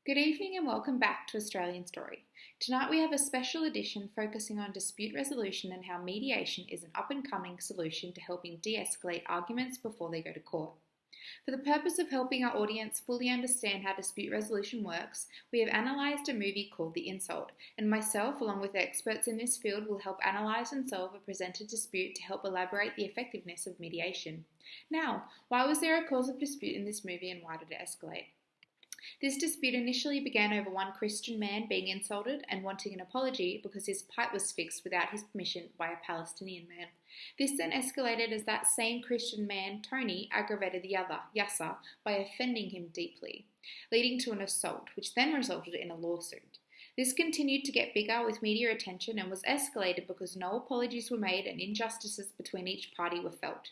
Good evening and welcome back to Australian Story. Tonight we have a special edition focusing on dispute resolution and how mediation is an up-and-coming solution to helping de-escalate arguments before they go to court. For the purpose of helping our audience fully understand how dispute resolution works, we have analysed a movie called The Insult, and myself, along with experts in this field, will help analyse and solve a presented dispute to help elaborate the effectiveness of mediation. Now, why was there a cause of dispute in this movie and why did it escalate? This dispute initially began over one Christian man being insulted and wanting an apology because his pipe was fixed without his permission by a Palestinian man. This then escalated as that same Christian man, Tony, aggravated the other, Yasser, by offending him deeply, leading to an assault, which then resulted in a lawsuit. This continued to get bigger with media attention and was escalated because no apologies were made and injustices between each party were felt.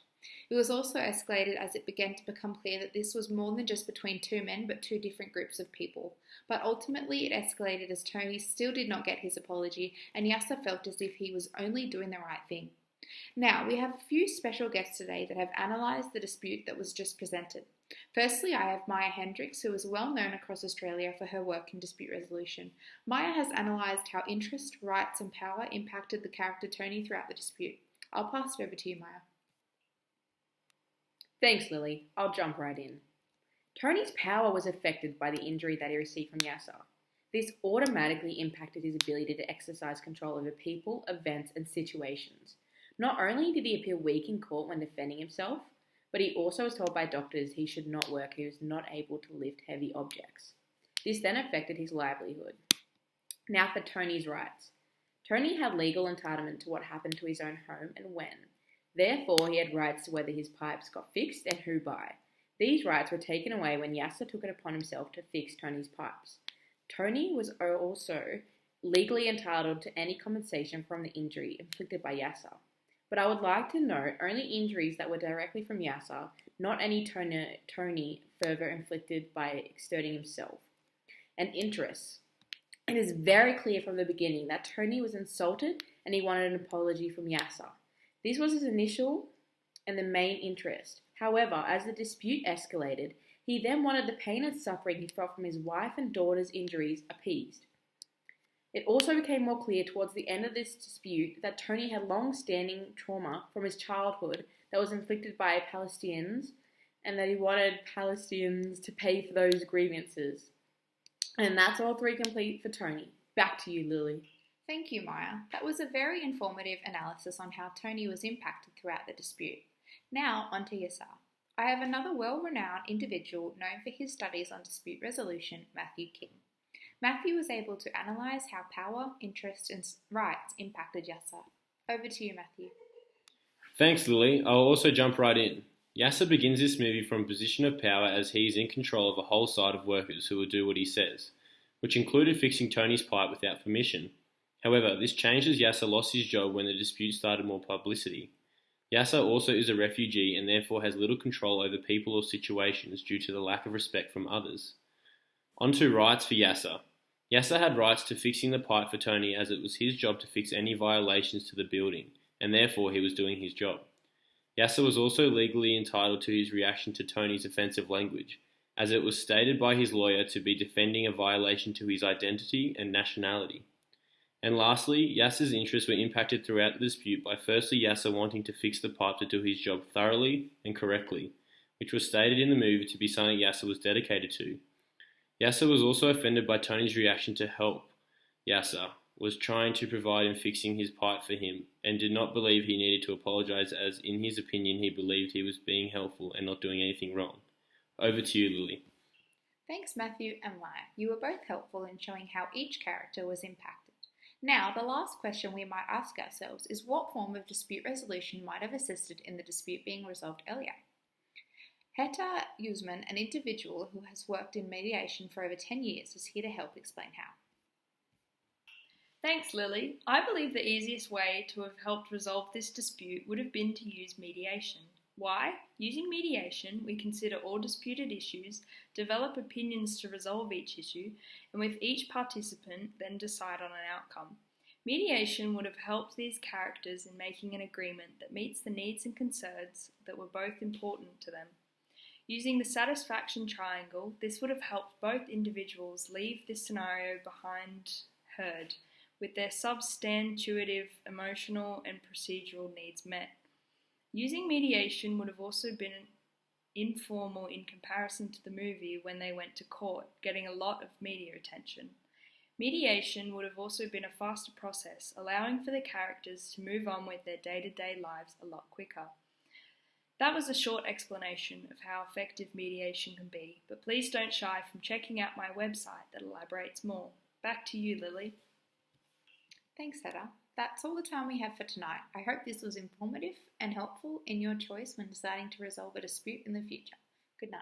It was also escalated as it began to become clear that this was more than just between two men but two different groups of people. But ultimately it escalated as Tony still did not get his apology and Yasser felt as if he was only doing the right thing. Now, we have a few special guests today that have analysed the dispute that was just presented. Firstly, I have Maya Hendricks, who is well known across Australia for her work in dispute resolution. Maya has analysed how interest, rights and power impacted the character Tony throughout the dispute. I'll pass it over to you, Maya. Thanks, Lily. I'll jump right in. Tony's power was affected by the injury that he received from Yasser. This automatically impacted his ability to exercise control over people, events, and situations. Not only did he appear weak in court when defending himself, but he also was told by doctors he should not work, he was not able to lift heavy objects. This then affected his livelihood. Now for Tony's rights. Tony had legal entitlement to what happened to his own home and when. Therefore, he had rights to whether his pipes got fixed and who by. These rights were taken away when Yasser took it upon himself to fix Tony's pipes. Tony was also legally entitled to any compensation from the injury inflicted by Yasser. But I would like to note only injuries that were directly from Yasser, not any Tony further inflicted by exerting himself. And interests. It is very clear from the beginning that Tony was insulted and he wanted an apology from Yasser. This was his initial and the main interest. However, as the dispute escalated, he then wanted the pain and suffering he felt from his wife and daughter's injuries appeased. It also became more clear towards the end of this dispute that Tony had long-standing trauma from his childhood that was inflicted by Palestinians and that he wanted Palestinians to pay for those grievances. And that's all three complete for Tony. Back to you, Lily. Thank you, Maya. That was a very informative analysis on how Tony was impacted throughout the dispute. Now, on to Yasser. I have another well-renowned individual known for his studies on dispute resolution, Matthew King. Matthew was able to analyse how power, interest and rights impacted Yasser. Over to you, Matthew. Thanks, Lily. I'll also jump right in. Yasser begins this movie from a position of power as he is in control of a whole side of workers who will do what he says, which included fixing Tony's pipe without permission. However, this changed as Yasser lost his job when the dispute started more publicity. Yasser also is a refugee and therefore has little control over people or situations due to the lack of respect from others. On to rights for Yasser. Yasser had rights to fixing the pipe for Tony as it was his job to fix any violations to the building, and therefore he was doing his job. Yasser was also legally entitled to his reaction to Tony's offensive language, as it was stated by his lawyer to be defending a violation to his identity and nationality. And lastly, Yasser's interests were impacted throughout the dispute by firstly Yasser wanting to fix the pipe to do his job thoroughly and correctly, which was stated in the movie to be something Yasser was dedicated to. Yasser was also offended by Tony's reaction to help Yasser was trying to provide in fixing his pipe for him and did not believe he needed to apologise as in his opinion he believed he was being helpful and not doing anything wrong. Over to you, Lily. Thanks, Matthew and Maya. You were both helpful in showing how each character was impacted. Now, the last question we might ask ourselves is what form of dispute resolution might have assisted in the dispute being resolved earlier? Heta Yuzman, an individual who has worked in mediation for over 10 years, is here to help explain how. Thanks, Lily. I believe the easiest way to have helped resolve this dispute would have been to use mediation. Why? Using mediation, we consider all disputed issues, develop opinions to resolve each issue, and with each participant then decide on an outcome. Mediation would have helped these characters in making an agreement that meets the needs and concerns that were both important to them. Using the satisfaction triangle, this would have helped both individuals leave this scenario behind heard, with their substantive, emotional, and procedural needs met. Using mediation would have also been informal in comparison to the movie when they went to court, getting a lot of media attention. Mediation would have also been a faster process, allowing for the characters to move on with their day-to-day lives a lot quicker. That was a short explanation of how effective mediation can be, but please don't shy from checking out my website that elaborates more. Back to you, Lily. Thanks, Heather. That's all the time we have for tonight. I hope this was informative and helpful in your choice when deciding to resolve a dispute in the future. Good night.